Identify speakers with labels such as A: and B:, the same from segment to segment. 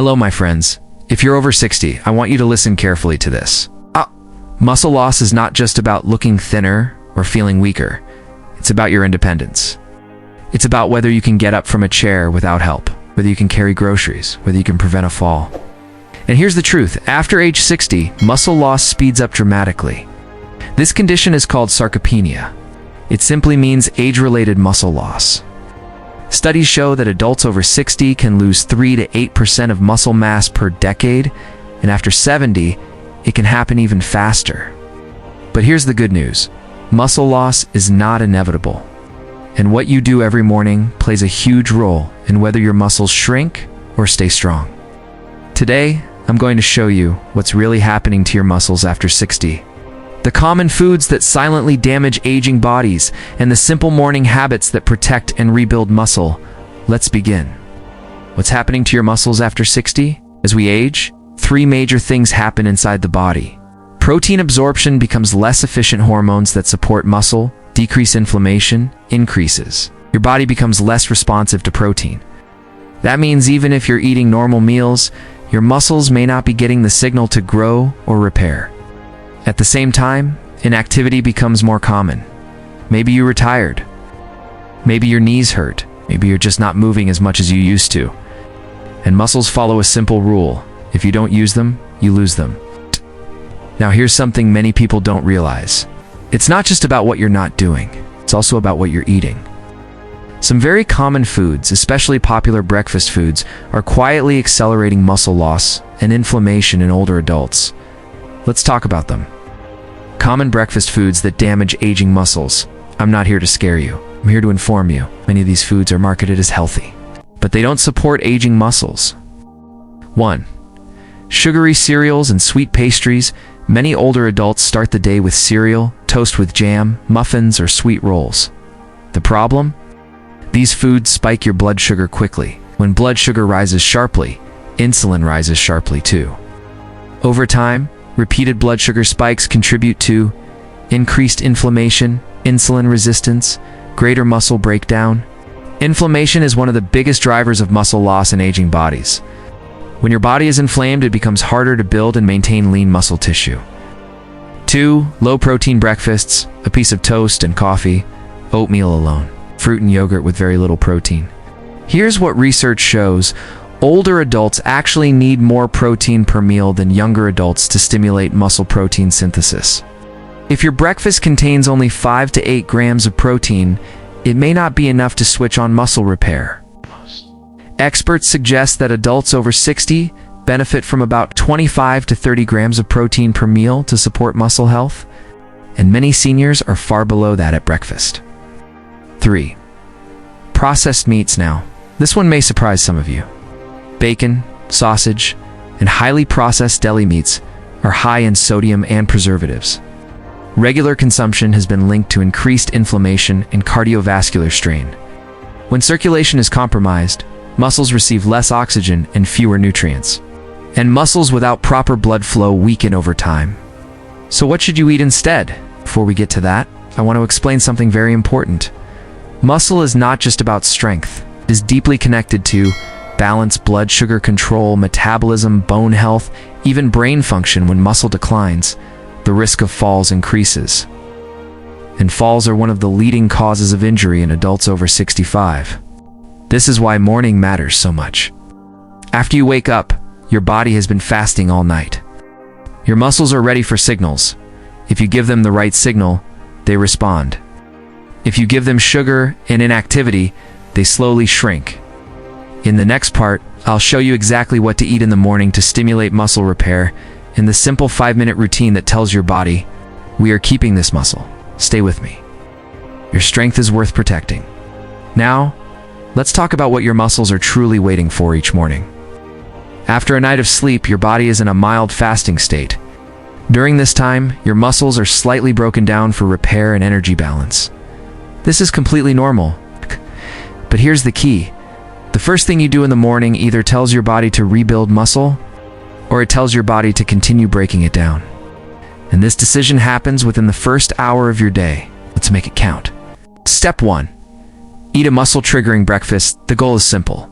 A: Hello, my friends. If you're over 60, I want you to listen carefully to this. Muscle loss is not just about looking thinner or feeling weaker. It's about your independence. It's about whether you can get up from a chair without help, whether you can carry groceries, whether you can prevent a fall. And here's the truth. After age 60, muscle loss speeds up dramatically. This condition is called sarcopenia. It simply means age-related muscle loss. Studies show that adults over 60 can lose 3 to 8% of muscle mass per decade, and after 70, it can happen even faster. But here's the good news. Muscle loss is not inevitable. And what you do every morning plays a huge role in whether your muscles shrink or stay strong. Today, I'm going to show you what's really happening to your muscles after 60. The common foods that silently damage aging bodies, and the simple morning habits that protect and rebuild muscle. Let's begin. What's happening to your muscles after 60? As we age, 3 major things happen inside the body. Protein absorption becomes less efficient. Hormones that support muscle decrease. Inflammation increases. Your body becomes less responsive to protein. That means even if you're eating normal meals, your muscles may not be getting the signal to grow or repair. At the same time, inactivity becomes more common. Maybe you retired. Maybe your knees hurt. Maybe you're just not moving as much as you used to. And muscles follow a simple rule. If you don't use them, you lose them. Now here's something many people don't realize. It's not just about what you're not doing. It's also about what you're eating. Some very common foods, especially popular breakfast foods, are quietly accelerating muscle loss and inflammation in older adults. Let's talk about them. Common breakfast foods that damage aging muscles. I'm not here to scare you. I'm here to inform you. Many of these foods are marketed as healthy, but they don't support aging muscles. 1. Sugary cereals and sweet pastries. Many older adults start the day with cereal, toast with jam, muffins, or sweet rolls. The problem? These foods spike your blood sugar quickly. When blood sugar rises sharply, insulin rises sharply too. Over time, repeated blood sugar spikes contribute to increased inflammation, insulin resistance, greater muscle breakdown. Inflammation is one of the biggest drivers of muscle loss in aging bodies. When your body is inflamed, it becomes harder to build and maintain lean muscle tissue. 2. Low-protein breakfasts, a piece of toast and coffee, oatmeal alone, fruit and yogurt with very little protein. Here's what research shows. Older adults actually need more protein per meal than younger adults to stimulate muscle protein synthesis. If your breakfast contains only 5 to 8 grams of protein, it may not be enough to switch on muscle repair. Experts suggest that adults over 60 benefit from about 25 to 30 grams of protein per meal to support muscle health, and many seniors are far below that at breakfast. 3. Processed meats now. This one may surprise some of you. Bacon, sausage, and highly processed deli meats are high in sodium and preservatives. Regular consumption has been linked to increased inflammation and cardiovascular strain. When circulation is compromised, muscles receive less oxygen and fewer nutrients. And muscles without proper blood flow weaken over time. So what should you eat instead? Before we get to that, I want to explain something very important. Muscle is not just about strength. It is deeply connected to balance, blood sugar control, metabolism, bone health, even brain function. When muscle declines, the risk of falls increases. And falls are one of the leading causes of injury in adults over 65. This is why morning matters so much. After you wake up, your body has been fasting all night. Your muscles are ready for signals. If you give them the right signal, they respond. If you give them sugar and inactivity, they slowly shrink. In the next part, I'll show you exactly what to eat in the morning to stimulate muscle repair and the simple 5-minute routine that tells your body, we are keeping this muscle. Stay with me. Your strength is worth protecting. Now, let's talk about what your muscles are truly waiting for each morning. After a night of sleep, your body is in a mild fasting state. During this time, your muscles are slightly broken down for repair and energy balance. This is completely normal. But here's the key. The first thing you do in the morning either tells your body to rebuild muscle, or it tells your body to continue breaking it down. And this decision happens within the first hour of your day. Let's make it count. Step 1. Eat a muscle-triggering breakfast. The goal is simple.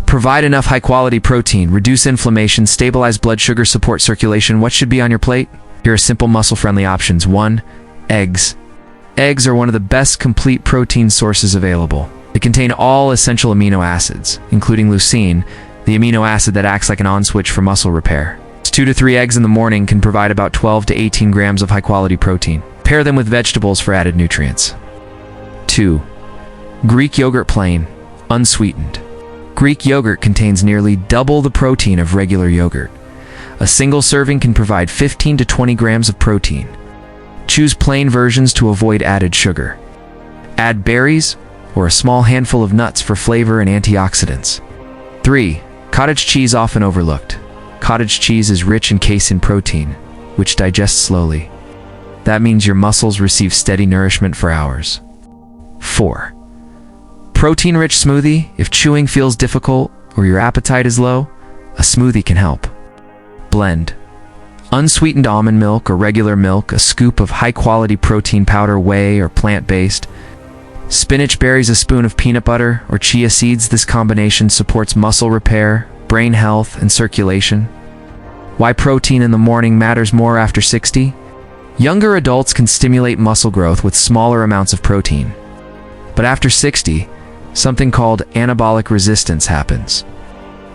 A: Provide enough high-quality protein, reduce inflammation, stabilize blood sugar, support circulation. What should be on your plate? Here are simple muscle-friendly options. 1. Eggs. Eggs are one of the best complete protein sources available. They contain all essential amino acids, including leucine, the amino acid that acts like an on switch for muscle repair. 2 to 3 eggs in the morning can provide about 12 to 18 grams of high-quality protein. Pair them with vegetables for added nutrients. 2. Greek yogurt plain, unsweetened. Greek yogurt contains nearly double the protein of regular yogurt. A single serving can provide 15 to 20 grams of protein. Choose plain versions to avoid added sugar. Add berries or a small handful of nuts for flavor and antioxidants. 3. Cottage cheese, often overlooked. Cottage cheese is rich in casein protein, which digests slowly. That means your muscles receive steady nourishment for hours. 4. Protein-rich smoothie. If chewing feels difficult or your appetite is low, a smoothie can help. Blend unsweetened almond milk or regular milk, a scoop of high-quality protein powder, whey or plant-based, spinach berries, a spoon of peanut butter or chia seeds. This combination supports muscle repair, brain health, and circulation. Why protein in the morning matters more after 60? Younger adults can stimulate muscle growth with smaller amounts of protein. But after 60, something called anabolic resistance happens.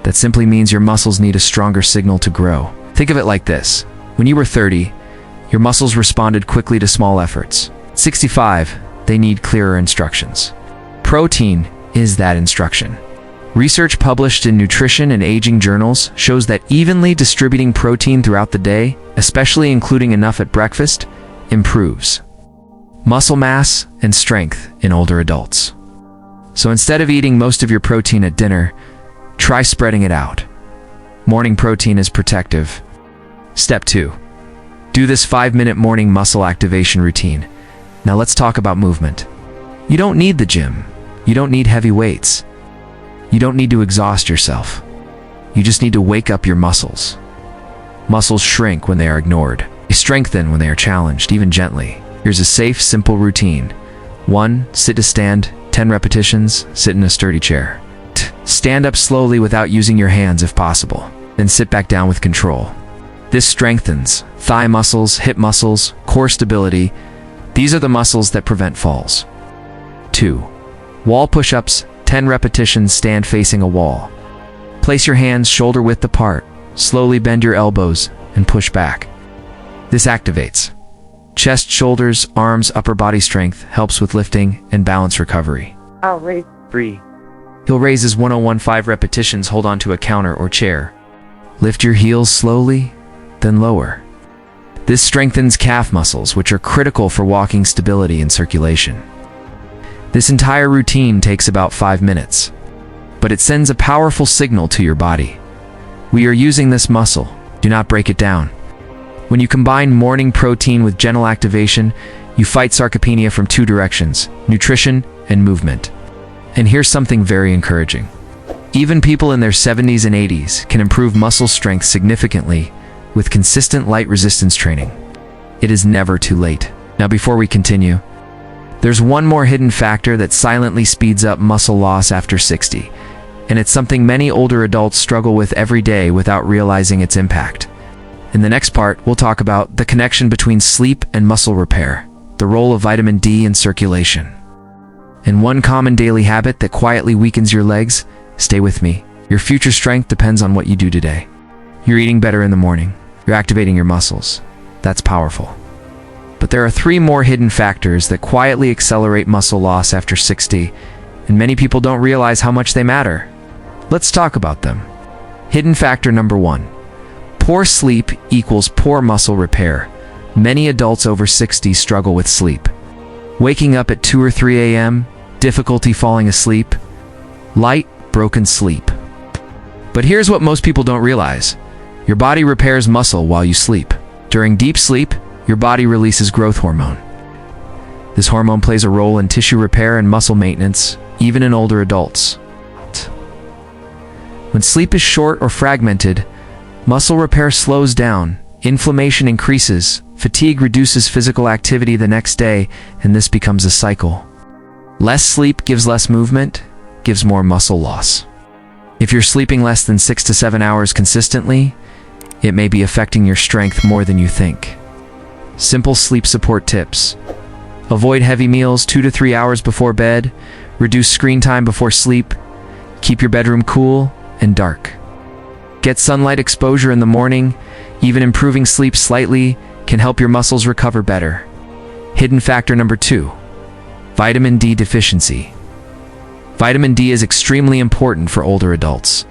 A: That simply means your muscles need a stronger signal to grow. Think of it like this. When you were 30, your muscles responded quickly to small efforts. At 65, they need clearer instructions. Protein is that instruction. Research published in nutrition and aging journals shows that evenly distributing protein throughout the day, especially including enough at breakfast, improves muscle mass and strength in older adults. So instead of eating most of your protein at dinner, try spreading it out. Morning protein is protective. Step 2. Do this 5-minute morning muscle activation routine. Now let's talk about movement. You don't need the gym. You don't need heavy weights. You don't need to exhaust yourself. You just need to wake up your muscles. Muscles shrink when they are ignored. They strengthen when they are challenged, even gently. Here's a safe, simple routine. 1. Sit to stand, 10 repetitions, sit in a sturdy chair. Stand up slowly without using your hands if possible. Then sit back down with control. This strengthens thigh muscles, hip muscles, core stability. These are the muscles that prevent falls. 2. Wall push-ups, 10 repetitions, stand facing a wall. Place your hands shoulder width apart. Slowly bend your elbows and push back. This activates chest, shoulders, arms, upper body strength, helps with lifting and balance recovery.
B: I'll raise 3.
A: He'll raise his 1015 repetitions, hold onto a counter or chair. Lift your heels slowly, then lower. This strengthens calf muscles, which are critical for walking stability and circulation. This entire routine takes about 5 minutes, but it sends a powerful signal to your body. We are using this muscle. Do not break it down. When you combine morning protein with gentle activation, you fight sarcopenia from 2 directions: nutrition and movement. And here's something very encouraging. Even people in their 70s and 80s can improve muscle strength significantly with consistent light resistance training. It is never too late. Now, before we continue, there's one more hidden factor that silently speeds up muscle loss after 60, and it's something many older adults struggle with every day without realizing its impact. In the next part, we'll talk about the connection between sleep and muscle repair, the role of vitamin D in circulation, and one common daily habit that quietly weakens your legs. Stay with me. Your future strength depends on what you do today. You're eating better in the morning. You're activating your muscles. That's powerful. But there are 3 more hidden factors that quietly accelerate muscle loss after 60, and many people don't realize how much they matter. Let's talk about them. Hidden factor number 1. Poor sleep equals poor muscle repair. Many adults over 60 struggle with sleep. Waking up at 2 or 3 a.m., difficulty falling asleep, light, broken sleep. But here's what most people don't realize. Your body repairs muscle while you sleep. During deep sleep, your body releases growth hormone. This hormone plays a role in tissue repair and muscle maintenance, even in older adults. When sleep is short or fragmented, muscle repair slows down, inflammation increases, fatigue reduces physical activity the next day, and this becomes a cycle. Less sleep gives less movement, gives more muscle loss. If you're sleeping less than 6 to 7 hours consistently, it may be affecting your strength more than you think. Simple sleep support tips. Avoid heavy meals 2 to 3 hours before bed. Reduce screen time before sleep. Keep your bedroom cool and dark. Get sunlight exposure in the morning. Even improving sleep slightly can help your muscles recover better. Hidden factor number 2. Vitamin D deficiency. Vitamin D is extremely important for older adults.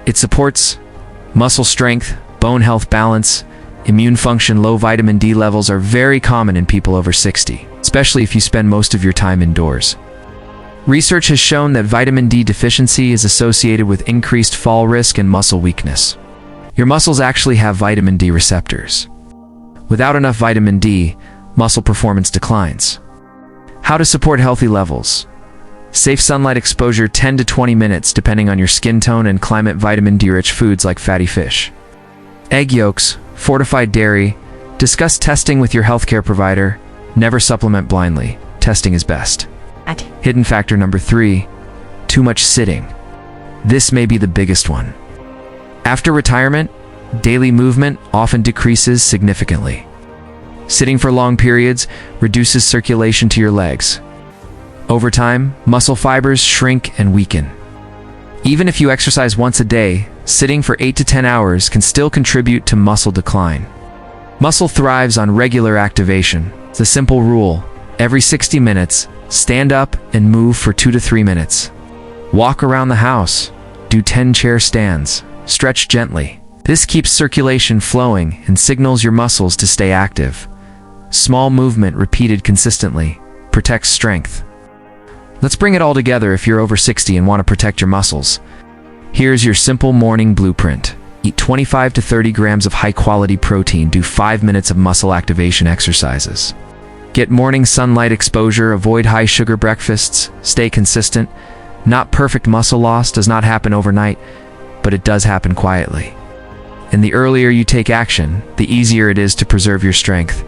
A: It supports muscle strength, bone health balance, immune function. Low vitamin D levels are very common in people over 60, especially if you spend most of your time indoors. Research has shown that vitamin D deficiency is associated with increased fall risk and muscle weakness. Your muscles actually have vitamin D receptors. Without enough vitamin D, muscle performance declines. How to support healthy levels. Safe sunlight exposure 10 to 20 minutes depending on your skin tone and climate. Vitamin D-rich foods like fatty fish, egg yolks, fortified dairy. Discuss testing with your healthcare provider. Never supplement blindly. Testing is best. Hidden factor number 3. Too much sitting. This may be the biggest one. After retirement, daily movement often decreases significantly. Sitting for long periods reduces circulation to your legs. Over time, muscle fibers shrink and weaken. Even if you exercise once a day, sitting for 8 to 10 hours can still contribute to muscle decline. Muscle thrives on regular activation. It's a simple rule. Every 60 minutes, stand up and move for 2 to 3 minutes. Walk around the house. Do 10 chair stands. Stretch gently. This keeps circulation flowing and signals your muscles to stay active. Small movement repeated consistently protects strength. Let's bring it all together. If you're over 60 and want to protect your muscles, here's your simple morning blueprint. Eat 25 to 30 grams of high-quality protein. Do 5 minutes of muscle activation exercises. Get morning sunlight exposure. Avoid high-sugar breakfasts. Stay consistent. Not perfect. Muscle loss does not happen overnight, but it does happen quietly. And the earlier you take action, the easier it is to preserve your strength.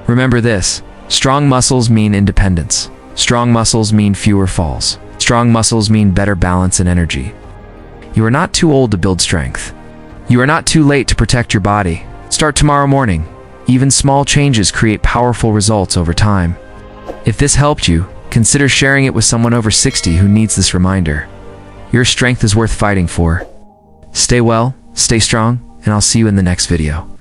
A: Remember this: strong muscles mean independence. Strong muscles mean fewer falls. Strong muscles mean better balance and energy. You are not too old to build strength. You are not too late to protect your body. Start tomorrow morning. Even small changes create powerful results over time. If this helped you, consider sharing it with someone over 60 who needs this reminder. Your strength is worth fighting for. Stay well, stay strong, and I'll see you in the next video.